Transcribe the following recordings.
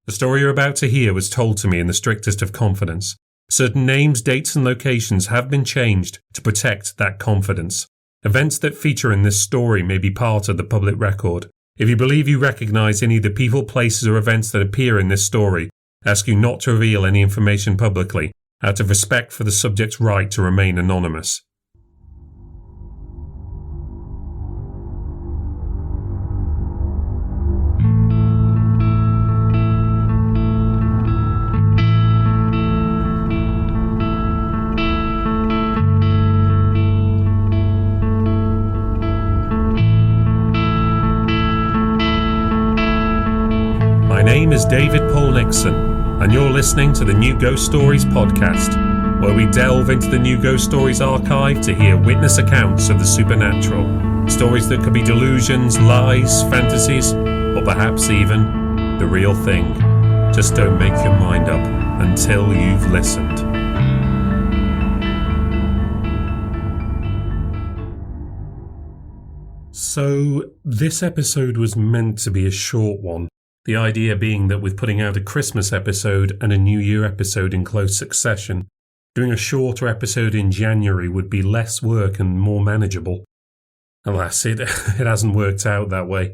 The story you're about to hear was told to me in the strictest of confidence. Certain names, dates and locations have been changed to protect that confidence. Events that feature in this story may be part of the public record. If you believe you recognise any of the people, places or events that appear in this story, I ask you not to reveal any information publicly, out of respect for the subject's right to remain anonymous. My name is David Paul Nixon, and you're listening to the New Ghost Stories podcast, where we delve into the New Ghost Stories archive to hear witness accounts of the supernatural, stories that could be delusions, lies, fantasies, or perhaps even the real thing. Just don't make your mind up until you've listened. So, this episode was meant to be a short one. The idea being that with putting out a Christmas episode and a New Year episode in close succession, doing a shorter episode in January would be less work and more manageable. Alas, it hasn't worked out that way.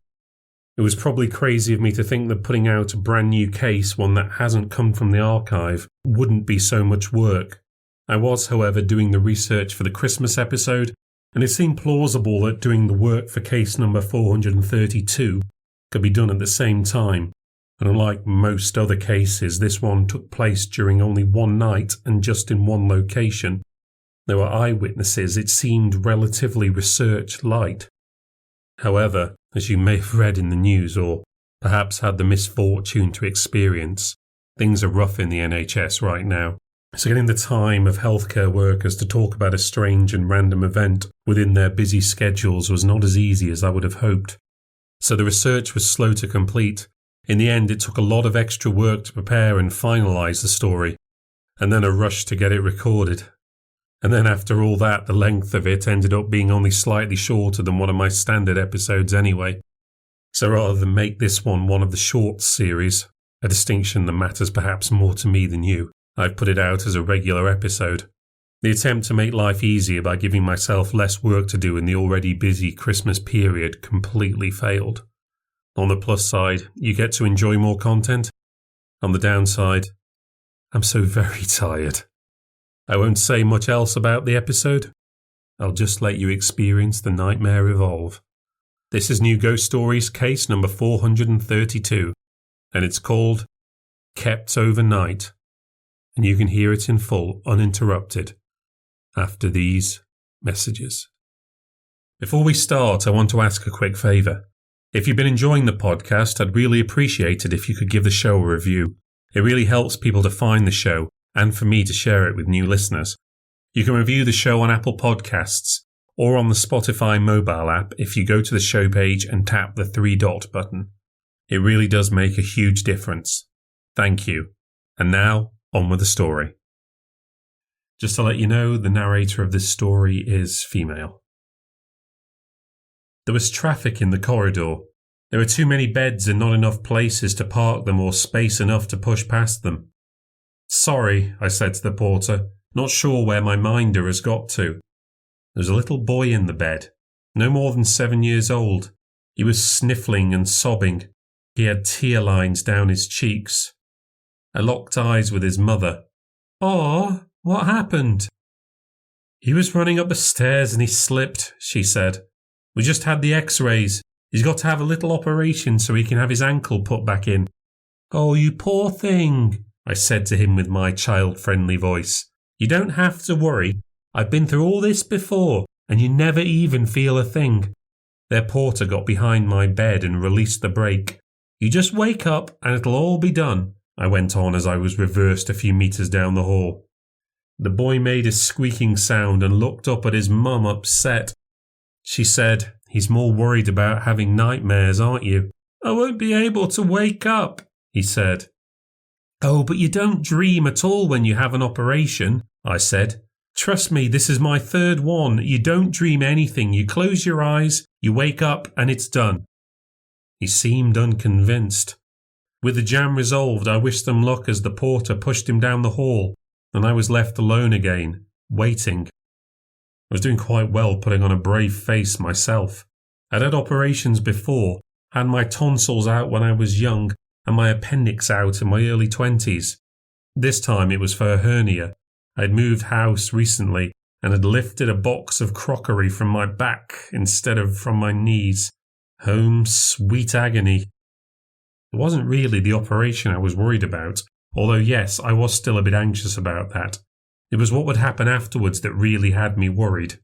It was probably crazy of me to think that putting out a brand new case, one that hasn't come from the archive, wouldn't be so much work. I was, however, doing the research for the Christmas episode, and it seemed plausible that doing the work for case number 432 could be done at the same time, and unlike most other cases, this one took place during only one night and just in one location. There were eyewitnesses. It seemed relatively research light. However, as you may have read in the news or perhaps had the misfortune to experience, things are rough in the NHS right now. So getting the time of healthcare workers to talk about a strange and random event within their busy schedules was not as easy as I would have hoped. So the research was slow to complete. In the end, it took a lot of extra work to prepare and finalise the story, and then a rush to get it recorded. And then after all that, the length of it ended up being only slightly shorter than one of my standard episodes anyway. So rather than make this one of the short series, a distinction that matters perhaps more to me than you, I've put it out as a regular episode. The attempt to make life easier by giving myself less work to do in the already busy Christmas period completely failed. On the plus side, you get to enjoy more content. On the downside, I'm so very tired. I won't say much else about the episode. I'll just let you experience the nightmare evolve. This is New Ghost Stories case number 432, and it's called Kept Overnight, and you can hear it in full, uninterrupted, after these messages. Before we start, I want to ask a quick favour. If you've been enjoying the podcast, I'd really appreciate it if you could give the show a review. It really helps people to find the show and for me to share it with new listeners. You can review the show on Apple Podcasts or on the Spotify mobile app if you go to the show page and tap the 3-dot button. It really does make a huge difference. Thank you. And now, on with the story. Just to let you know, the narrator of this story is female. There was traffic in the corridor. There were too many beds and not enough places to park them or space enough to push past them. Sorry, I said to the porter, not sure where my minder has got to. There was a little boy in the bed, no more than 7 years old. He was sniffling and sobbing. He had tear lines down his cheeks. I locked eyes with his mother. "Aw, what happened?" "He was running up the stairs and he slipped," she said. "We just had the x-rays. He's got to have a little operation so he can have his ankle put back in." "Oh, you poor thing," I said to him with my child-friendly voice. "You don't have to worry. I've been through all this before, and you never even feel a thing." Their porter got behind my bed and released the brake. "You just wake up and it'll all be done," I went on as I was reversed a few metres down the hall. The boy made a squeaking sound and looked up at his mum upset. She said, "He's more worried about having nightmares, aren't you?" "I won't be able to wake up," he said. "Oh, but you don't dream at all when you have an operation," I said. "Trust me, this is my third one. You don't dream anything. You close your eyes, you wake up, and it's done." He seemed unconvinced. With the jam resolved, I wished them luck as the porter pushed him down the hall, and I was left alone again, waiting. I was doing quite well putting on a brave face myself. I'd had operations before, had my tonsils out when I was young, and my appendix out in my early 20s. This time it was for a hernia. I'd moved house recently and had lifted a box of crockery from my back instead of from my knees. Home, sweet agony. It wasn't really the operation I was worried about, although yes, I was still a bit anxious about that. It was what would happen afterwards that really had me worried.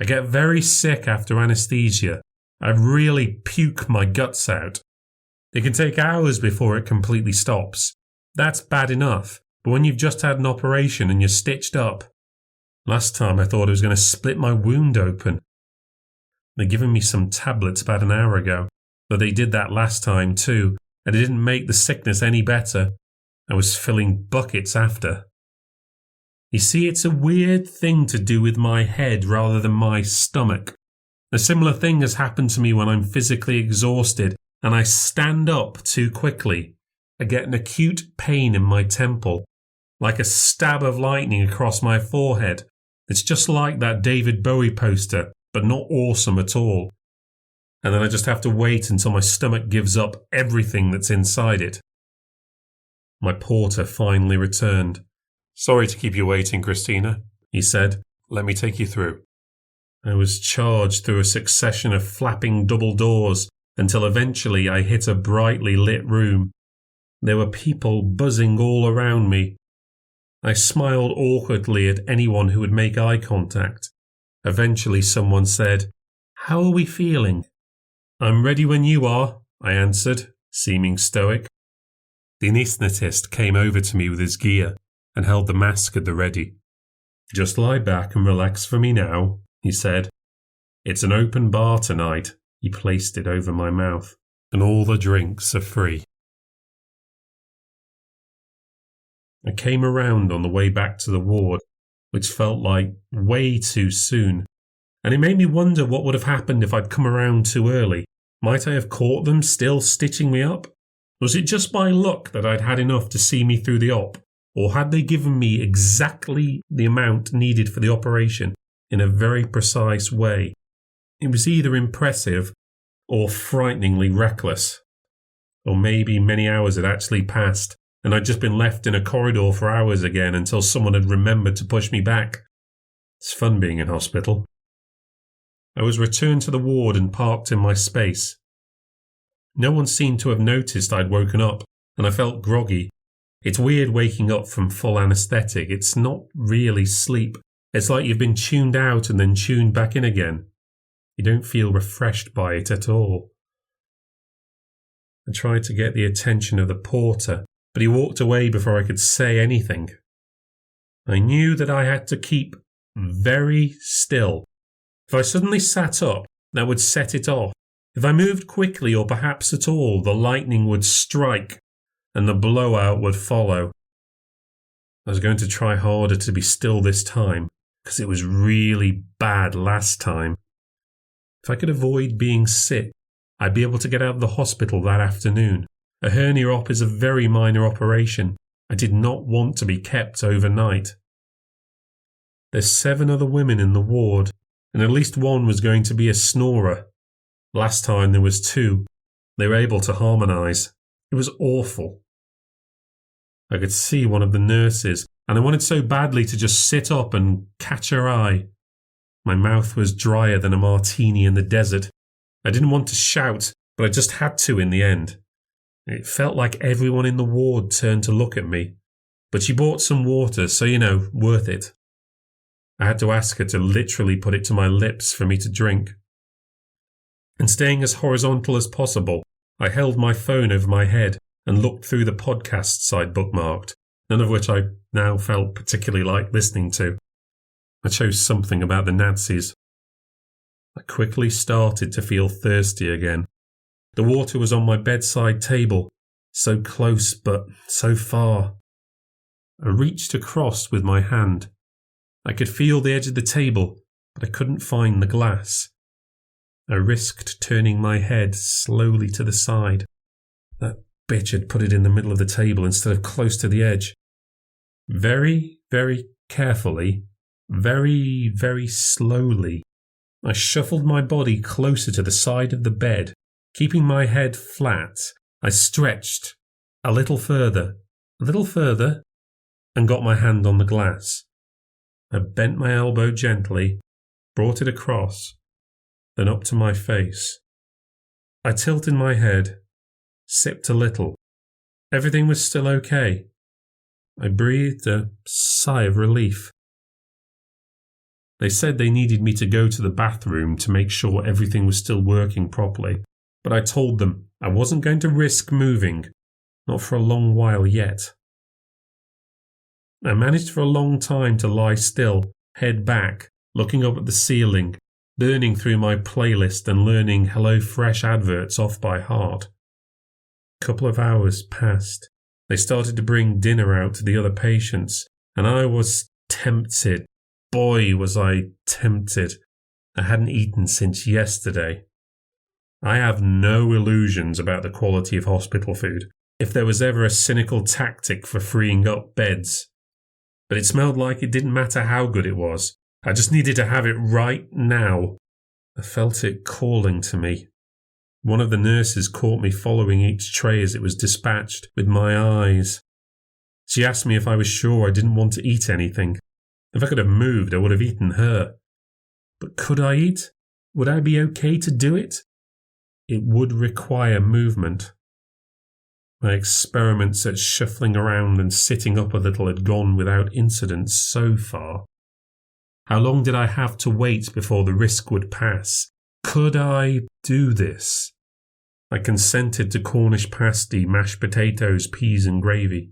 I get very sick after anaesthesia. I really puke my guts out. It can take hours before it completely stops. That's bad enough, but when you've just had an operation and you're stitched up. Last time I thought I was going to split my wound open. They'd given me some tablets about an hour ago, but they did that last time too, and it didn't make the sickness any better. I was filling buckets after. You see, it's a weird thing to do with my head rather than my stomach. A similar thing has happened to me when I'm physically exhausted and I stand up too quickly. I get an acute pain in my temple, like a stab of lightning across my forehead. It's just like that David Bowie poster, but not awesome at all. And then I just have to wait until my stomach gives up everything that's inside it. My porter finally returned. "Sorry to keep you waiting, Christina," he said. "Let me take you through." I was charged through a succession of flapping double doors until eventually I hit a brightly lit room. There were people buzzing all around me. I smiled awkwardly at anyone who would make eye contact. Eventually someone said, "How are we feeling?" "I'm ready when you are," I answered, seeming stoic. The anaesthetist came over to me with his gear and held the mask at the ready. "Just lie back and relax for me now," he said. "It's an open bar tonight." He placed it over my mouth. "And all the drinks are free." I came around on the way back to the ward, which felt like way too soon, and it made me wonder what would have happened if I'd come around too early. Might I have caught them still stitching me up? Was it just by luck that I'd had enough to see me through the op, or had they given me exactly the amount needed for the operation in a very precise way? It was either impressive or frighteningly reckless. Or maybe many hours had actually passed, and I'd just been left in a corridor for hours again until someone had remembered to push me back. It's fun being in hospital. I was returned to the ward and parked in my space. No one seemed to have noticed I'd woken up, and I felt groggy. It's weird waking up from full anaesthetic. It's not really sleep. It's like you've been tuned out and then tuned back in again. You don't feel refreshed by it at all. I tried to get the attention of the porter, but he walked away before I could say anything. I knew that I had to keep very still. If I suddenly sat up, that would set it off. If I moved quickly or perhaps at all, the lightning would strike and the blowout would follow. I was going to try harder to be still this time, because it was really bad last time. If I could avoid being sick, I'd be able to get out of the hospital that afternoon. A hernia op is a very minor operation. I did not want to be kept overnight. There's 7 other women in the ward, and at least one was going to be a snorer. Last time there was 2. They were able to harmonise. It was awful. I could see one of the nurses, and I wanted so badly to just sit up and catch her eye. My mouth was drier than a martini in the desert. I didn't want to shout, but I just had to in the end. It felt like everyone in the ward turned to look at me, but she bought some water, so worth it. I had to ask her to literally put it to my lips for me to drink. And staying as horizontal as possible, I held my phone over my head and looked through the podcasts I'd bookmarked, none of which I now felt particularly like listening to. I chose something about the Nazis. I quickly started to feel thirsty again. The water was on my bedside table, so close but so far. I reached across with my hand. I could feel the edge of the table, but I couldn't find the glass. I risked turning my head slowly to the side. That bitch had put it in the middle of the table instead of close to the edge. Very, very carefully, very, very slowly, I shuffled my body closer to the side of the bed. Keeping my head flat, I stretched a little further, and got my hand on the glass. I bent my elbow gently, brought it across, then up to my face. I tilted my head, sipped a little. Everything was still okay. I breathed a sigh of relief. They said they needed me to go to the bathroom to make sure everything was still working properly, but I told them I wasn't going to risk moving, not for a long while yet. I managed for a long time to lie still, head back, looking up at the ceiling, burning through my playlist and learning HelloFresh adverts off by heart. A couple of hours passed. They started to bring dinner out to the other patients, and I was tempted. Boy, was I tempted. I hadn't eaten since yesterday. I have no illusions about the quality of hospital food, if there was ever a cynical tactic for freeing up beds. But it smelled like it didn't matter how good it was. I just needed to have it right now. I felt it calling to me. One of the nurses caught me following each tray as it was dispatched with my eyes. She asked me if I was sure I didn't want to eat anything. If I could have moved, I would have eaten her. But could I eat? Would I be okay to do it? It would require movement. My experiments at shuffling around and sitting up a little had gone without incident so far. How long did I have to wait before the risk would pass? Could I do this? I consented to Cornish pasty, mashed potatoes, peas and gravy.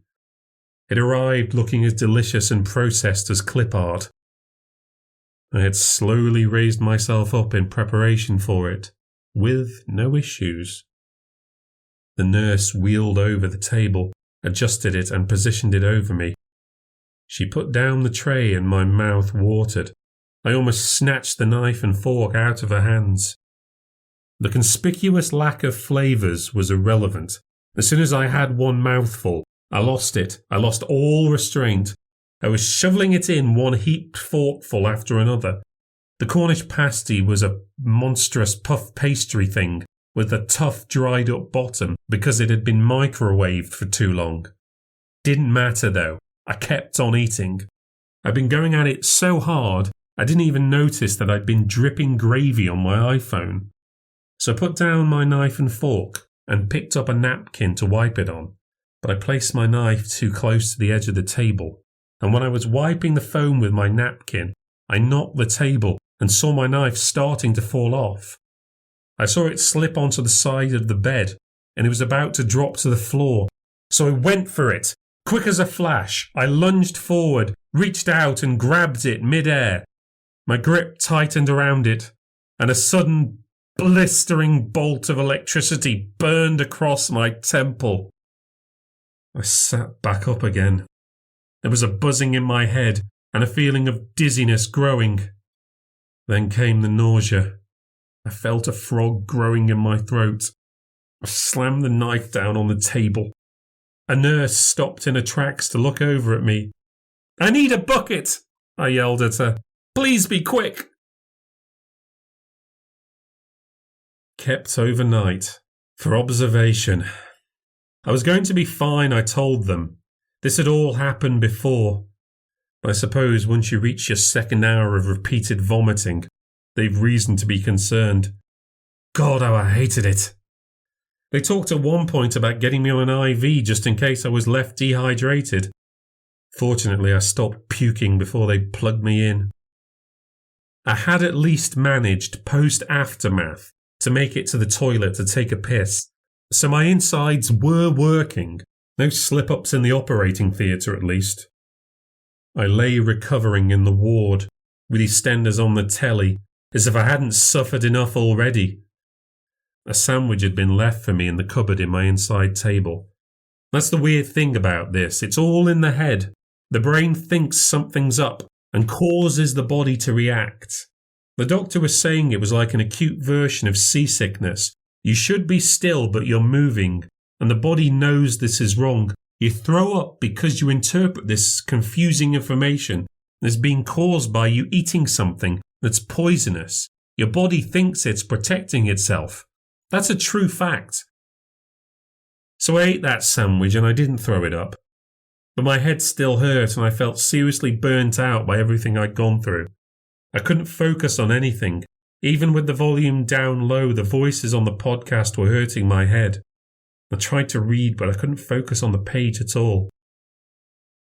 It arrived looking as delicious and processed as clip art. I had slowly raised myself up in preparation for it, with no issues. The nurse wheeled over the table, adjusted it and positioned it over me. She put down the tray and my mouth watered. I almost snatched the knife and fork out of her hands. The conspicuous lack of flavours was irrelevant. As soon as I had one mouthful, I lost it. I lost all restraint. I was shoveling it in one heaped forkful after another. The Cornish pasty was a monstrous puff pastry thing with a tough dried up bottom because it had been microwaved for too long. Didn't matter though. I kept on eating. I'd been going at it so hard I didn't even notice that I'd been dripping gravy on my iPhone. So I put down my knife and fork and picked up a napkin to wipe it on. But I placed my knife too close to the edge of the table, and when I was wiping the foam with my napkin, I knocked the table and saw my knife starting to fall off. I saw it slip onto the side of the bed, and it was about to drop to the floor. So I went for it. Quick as a flash, I lunged forward, reached out and grabbed it mid-air. My grip tightened around it, and a sudden blistering bolt of electricity burned across my temple. I sat back up again. There was a buzzing in my head and a feeling of dizziness growing. Then came the nausea. I felt a frog growing in my throat. I slammed the knife down on the table. A nurse stopped in her tracks to look over at me. "I need a bucket," I yelled at her. "Please be quick." Kept overnight for observation. I was going to be fine, I told them. This had all happened before. I suppose once you reach your second hour of repeated vomiting, they've reason to be concerned. God, how I hated it. They talked at one point about getting me on an IV just in case I was left dehydrated. Fortunately, I stopped puking before they plugged me in. I had at least managed post-aftermath to make it to the toilet to take a piss, so my insides were working. No slip-ups in the operating theatre at least. I lay recovering in the ward, with EastEnders on the telly, as if I hadn't suffered enough already. A sandwich had been left for me in the cupboard in my inside table. That's the weird thing about this. It's all in the head. The brain thinks something's up and causes the body to react. The doctor was saying it was like an acute version of seasickness. You should be still, but you're moving. and the body knows this is wrong. You throw up because you interpret this confusing information as being caused by you eating something that's poisonous. Your body thinks it's protecting itself. That's a true fact. So I ate that sandwich and I didn't throw it up. But my head still hurt and I felt seriously burnt out by everything I'd gone through. I couldn't focus on anything. Even with the volume down low, the voices on the podcast were hurting my head. I tried to read, but I couldn't focus on the page at all.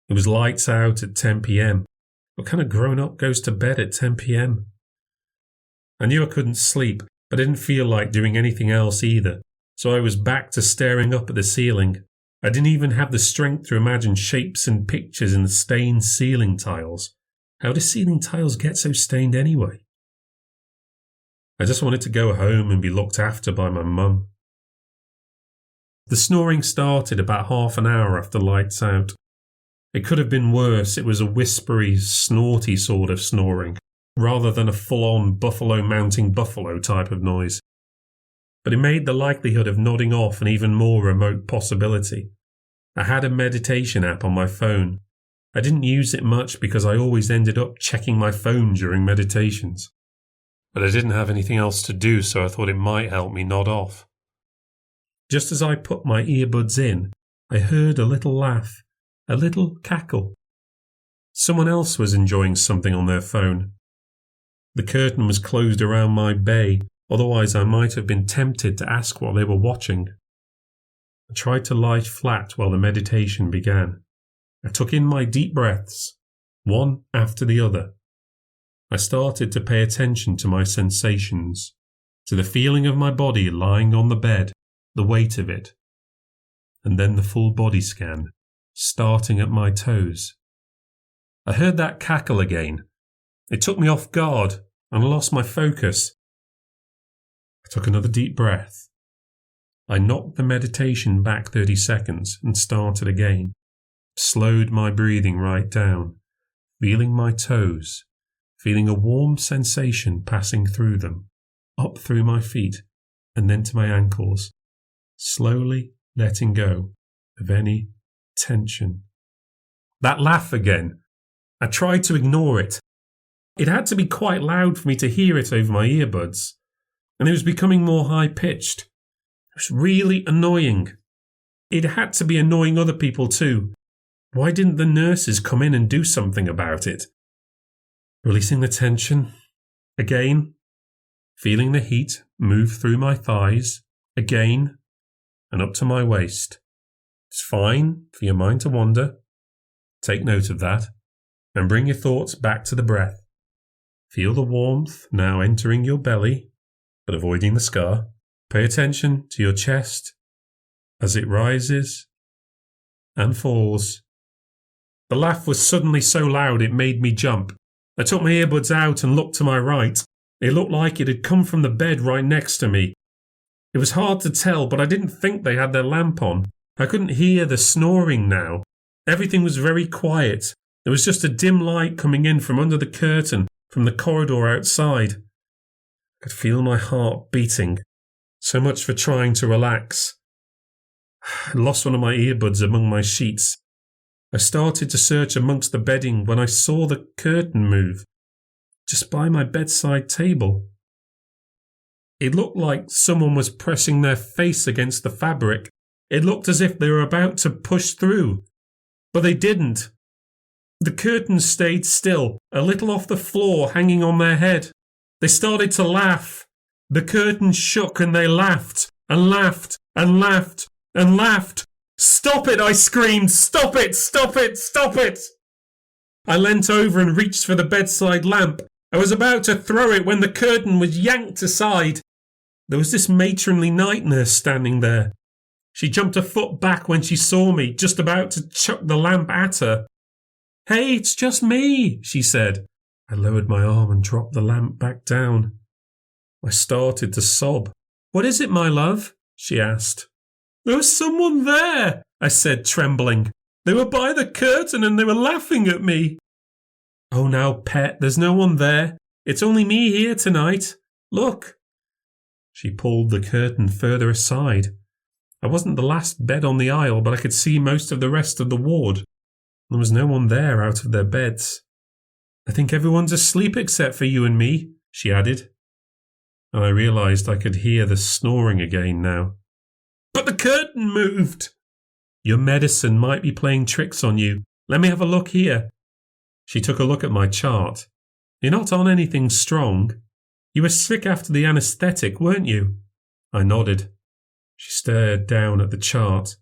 It was lights out at 10 p.m. What kind of grown-up goes to bed at 10 p.m? I knew I couldn't sleep, but I didn't feel like doing anything else either, so I was back to staring up at the ceiling. I didn't even have the strength to imagine shapes and pictures in the stained ceiling tiles. How do ceiling tiles get so stained anyway? I just wanted to go home and be looked after by my mum. The snoring started about half an hour after lights out. It could have been worse. It was a whispery, snorty sort of snoring, rather than a full-on buffalo mounting buffalo type of noise. But it made the likelihood of nodding off an even more remote possibility. I had a meditation app on my phone. I didn't use it much because I always ended up checking my phone during meditations. But I didn't have anything else to do, so I thought it might help me nod off. Just as I put my earbuds in, I heard a little laugh, a little cackle. Someone else was enjoying something on their phone. The curtain was closed around my bay, otherwise I might have been tempted to ask what they were watching. I tried to lie flat while the meditation began. I took in my deep breaths, one after the other. I started to pay attention to my sensations, to the feeling of my body lying on the bed, the weight of it, and then the full body scan, starting at my toes. I heard that cackle again. It took me off guard, and I lost my focus. I took another deep breath. I knocked the meditation back 30 seconds and started again, slowed my breathing right down, feeling my toes, feeling a warm sensation passing through them, up through my feet, and then to my ankles, slowly letting go of any tension. That laugh again. I tried to ignore it. It had to be quite loud for me to hear it over my earbuds, and it was becoming more high-pitched. It was really annoying. It had to be annoying other people too. Why didn't the nurses come in and do something about it? Releasing the tension. Again. Feeling the heat move through my thighs. Again. And up to my waist. It's fine for your mind to wander. Take note of that. And bring your thoughts back to the breath. Feel the warmth now entering your belly, but avoiding the scar. Pay attention to your chest as it rises and falls. The laugh was suddenly so loud it made me jump. I took my earbuds out and looked to my right. It looked like it had come from the bed right next to me. It was hard to tell, but I didn't think they had their lamp on. I couldn't hear the snoring now. Everything was very quiet. There was just a dim light coming in from under the curtain from the corridor outside. I could feel my heart beating. So much for trying to relax. I lost one of my earbuds among my sheets. I started to search amongst the bedding when I saw the curtain move, just by my bedside table. It looked like someone was pressing their face against the fabric. It looked as if they were about to push through, but they didn't. The curtains stayed still, a little off the floor, hanging on their head. They started to laugh. The curtains shook and they laughed, and laughed, and laughed, and laughed. "Stop it!" I screamed. "Stop it! Stop it! Stop it!" I leant over and reached for the bedside lamp. I was about to throw it when the curtain was yanked aside. There was this matronly night nurse standing there. She jumped a foot back when she saw me, just about to chuck the lamp at her. "Hey, it's just me," she said. I lowered my arm and dropped the lamp back down. I started to sob. "What is it, my love?" she asked. "There was someone there," I said, trembling. "They were by the curtain and they were laughing at me." "Oh, now, pet, there's no one there. It's only me here tonight. Look." She pulled the curtain further aside. I wasn't the last bed on the aisle, but I could see most of the rest of the ward. There was no one there out of their beds. I think everyone's asleep except for you and me, she added. And I realised I could hear the snoring again now. But the curtain moved! Your medicine might be playing tricks on you. Let me have a look here. She took a look at my chart. You're not on anything strong. You were sick after the anaesthetic, weren't you? I nodded. She stared down at the chart.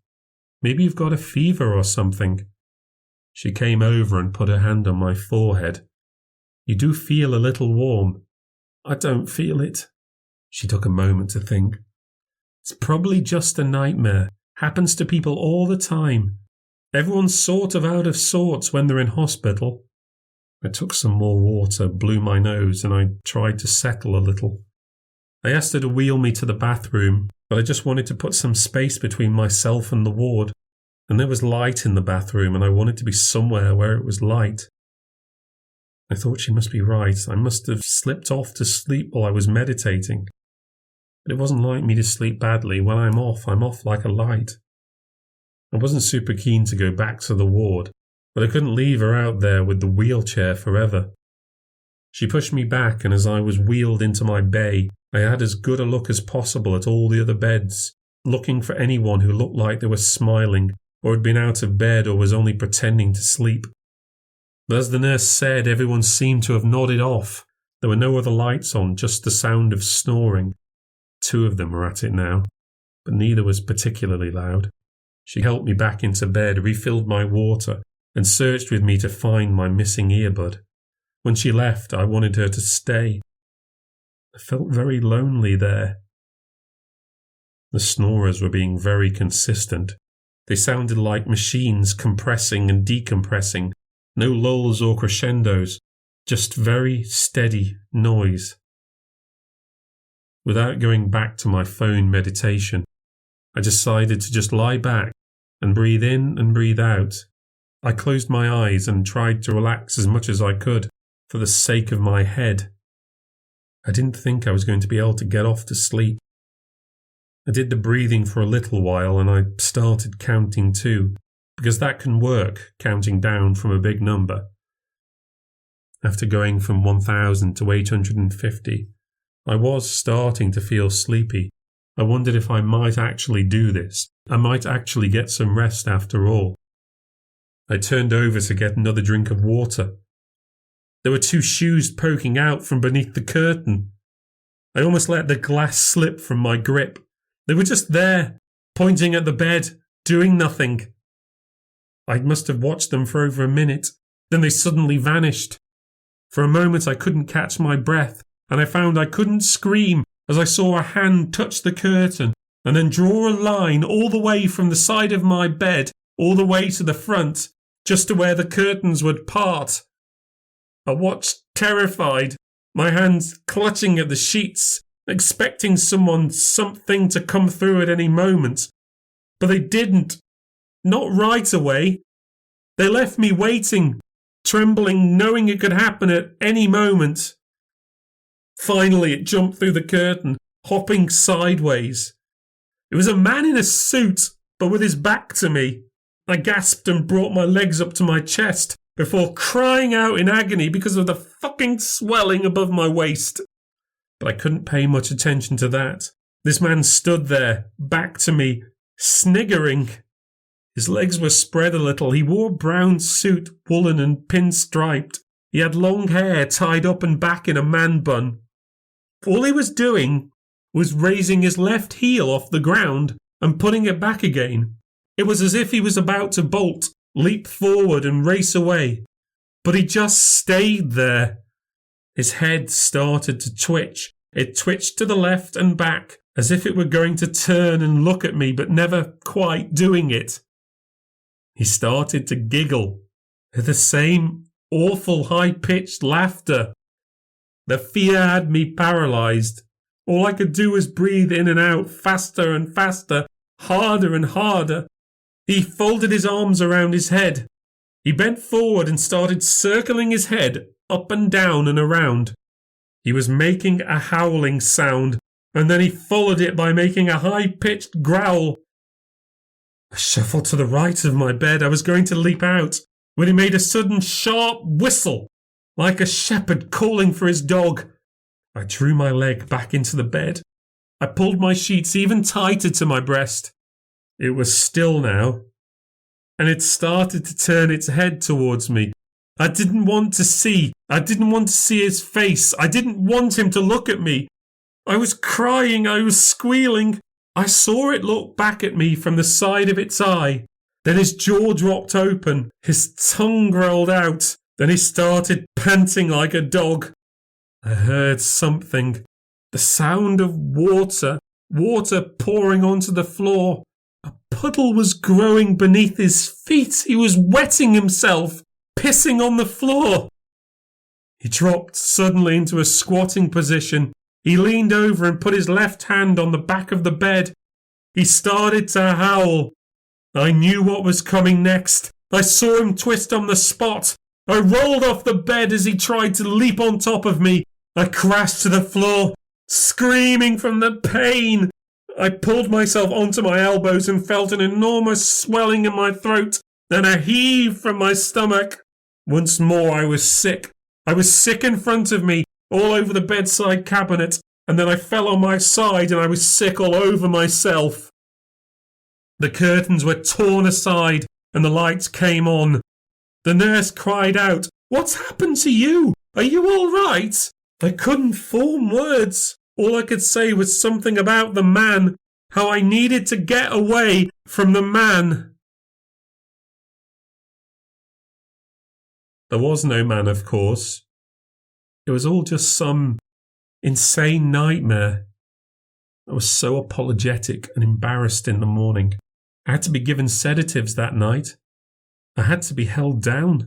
Maybe you've got a fever or something. She came over and put her hand on my forehead. You do feel a little warm. I don't feel it. She took a moment to think. It's probably just a nightmare. Happens to people all the time. Everyone's sort of out of sorts when they're in hospital. I took some more water, blew my nose, and I tried to settle a little. I asked her to wheel me to the bathroom, but I just wanted to put some space between myself and the ward. And there was light in the bathroom, and I wanted to be somewhere where it was light. I thought she must be right. I must have slipped off to sleep while I was meditating. But it wasn't like me to sleep badly. When I'm off like a light. I wasn't super keen to go back to the ward, but I couldn't leave her out there with the wheelchair forever. She pushed me back, and as I was wheeled into my bay, I had as good a look as possible at all the other beds, looking for anyone who looked like they were smiling, or had been out of bed or was only pretending to sleep. But as the nurse said, everyone seemed to have nodded off. There were no other lights on, just the sound of snoring. 2 of them were at it now, but neither was particularly loud. She helped me back into bed, refilled my water, and searched with me to find my missing earbud. When she left, I wanted her to stay. I felt very lonely there. The snorers were being very consistent. They sounded like machines compressing and decompressing. No lulls or crescendos, just very steady noise. Without going back to my phone meditation, I decided to just lie back and breathe in and breathe out. I closed my eyes and tried to relax as much as I could for the sake of my head. I didn't think I was going to be able to get off to sleep. I did the breathing for a little while and I started counting too, because that can work, counting down from a big number. After going from 1,000 to 850, I was starting to feel sleepy. I wondered if I might actually do this. I might actually get some rest after all. I turned over to get another drink of water. There were 2 shoes poking out from beneath the curtain. I almost let the glass slip from my grip. They were just there, pointing at the bed, doing nothing. I must have watched them for over a minute. Then they suddenly vanished. For a moment I couldn't catch my breath, and I found I couldn't scream as I saw a hand touch the curtain and then draw a line all the way from the side of my bed all the way to the front, just to where the curtains would part. I watched, terrified, my hands clutching at the sheets, expecting something to come through at any moment. But they didn't. Not right away. They left me waiting, trembling, knowing it could happen at any moment. Finally, it jumped through the curtain, hopping sideways. It was a man in a suit, but with his back to me. I gasped and brought my legs up to my chest before crying out in agony because of the fucking swelling above my waist. But I couldn't pay much attention to that. This man stood there, back to me, sniggering. His legs were spread a little. He wore a brown suit, woolen and pinstriped. He had long hair tied up and back in a man bun. All he was doing was raising his left heel off the ground and putting it back again. It was as if he was about to bolt, leap forward and race away. But he just stayed there. His head started to twitch. It twitched to the left and back, as if it were going to turn and look at me, but never quite doing it. He started to giggle, the same awful high-pitched laughter. The fear had me paralysed. All I could do was breathe in and out, faster and faster, harder and harder. He folded his arms around his head. He bent forward and started circling his head up and down and around. He was making a howling sound, and then he followed it by making a high-pitched growl. I shuffled to the right of my bed. I was going to leap out when he made a sudden sharp whistle, like a shepherd calling for his dog. I drew my leg back into the bed. I pulled my sheets even tighter to my breast. It was still now, and it started to turn its head towards me. I didn't want to see his face. I didn't want him to look at me. I was crying. I was squealing. I saw it look back at me from the side of its eye. Then his jaw dropped open. His tongue rolled out. Then he started panting like a dog. I heard something. The sound of water pouring onto the floor. A puddle was growing beneath his feet. He was wetting himself, pissing on the floor. He dropped suddenly into a squatting position. He leaned over and put his left hand on the back of the bed. He started to howl. I knew what was coming next. I saw him twist on the spot. I rolled off the bed as he tried to leap on top of me. I crashed to the floor, screaming from the pain. I pulled myself onto my elbows and felt an enormous swelling in my throat and a heave from my stomach. Once more I was sick. I was sick in front of me, all over the bedside cabinet, and then I fell on my side and I was sick all over myself. The curtains were torn aside and the lights came on. The nurse cried out, "What's happened to you? Are you all right?" I couldn't form words. All I could say was something about the man, how I needed to get away from the man. There was no man, of course. It was all just some insane nightmare. I was so apologetic and embarrassed in the morning. I had to be given sedatives that night. I had to be held down.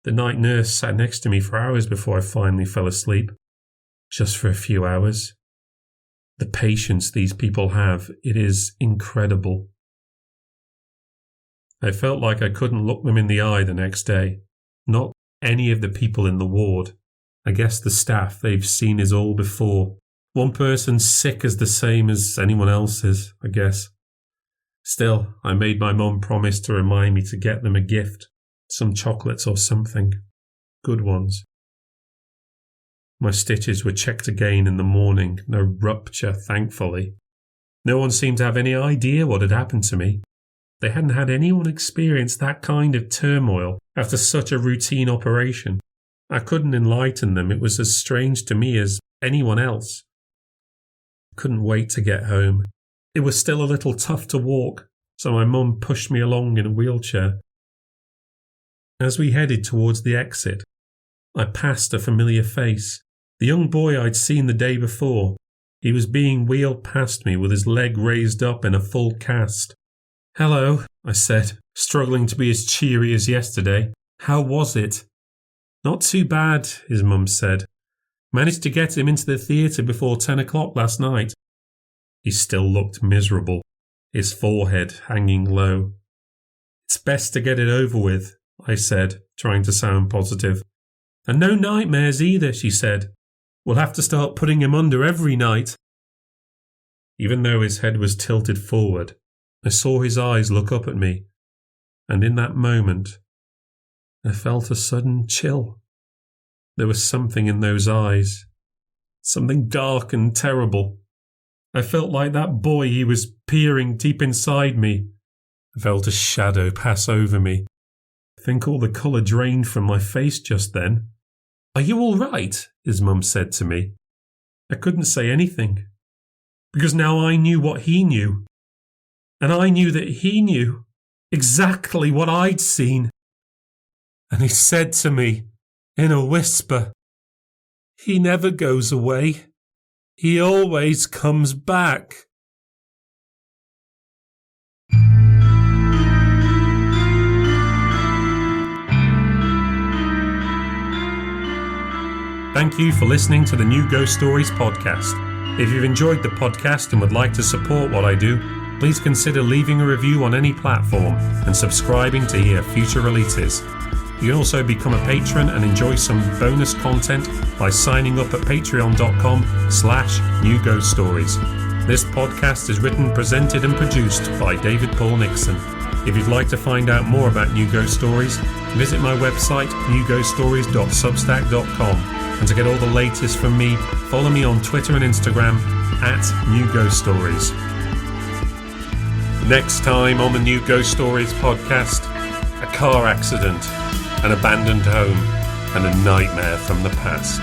The night nurse sat next to me for hours before I finally fell asleep. Just for a few hours. The patience these people have, it is incredible. I felt like I couldn't look them in the eye the next day. Not any of the people in the ward. I guess the staff, they've seen us all before. One person's sick is the same as anyone else's, I guess. Still, I made my mum promise to remind me to get them a gift. Some chocolates or something. Good ones. My stitches were checked again in the morning. No rupture, thankfully. No one seemed to have any idea what had happened to me. They hadn't had anyone experience that kind of turmoil after such a routine operation. I couldn't enlighten them. It was as strange to me as anyone else. I couldn't wait to get home. It was still a little tough to walk, so my mum pushed me along in a wheelchair. As we headed towards the exit, I passed a familiar face. The young boy I'd seen the day before. He was being wheeled past me with his leg raised up in a full cast. "Hello," I said, struggling to be as cheery as yesterday. "How was it?" "Not too bad," his mum said. "Managed to get him into the theatre before 10 o'clock last night." He still looked miserable, his forehead hanging low. "It's best to get it over with," I said, trying to sound positive. "And no nightmares either," she said. "We'll have to start putting him under every night." Even though his head was tilted forward, I saw his eyes look up at me, and in that moment, I felt a sudden chill. There was something in those eyes, something dark and terrible. I felt like that boy, he was peering deep inside me. I felt a shadow pass over me. I think all the colour drained from my face just then. "Are you all right?" his mum said to me. I couldn't say anything, because now I knew what he knew. And I knew that he knew exactly what I'd seen. And he said to me, in a whisper, "He never goes away. He always comes back." Thank you for listening to the New Ghost Stories podcast. If you've enjoyed the podcast and would like to support what I do, please consider leaving a review on any platform and subscribing to hear future releases. You can also become a patron and enjoy some bonus content by signing up at patreon.com/newghoststories. This podcast is written, presented and produced by David Paul Nixon. If you'd like to find out more about New Ghost Stories, visit my website newghoststories.substack.com, and to get all the latest from me, follow me on Twitter and Instagram @NewGhostStories. Next time on the New Ghost Stories podcast, a car accident, an abandoned home, and a nightmare from the past.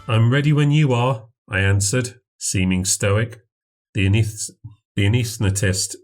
I'm ready when you are, I answered, seeming stoic. The anaesthetist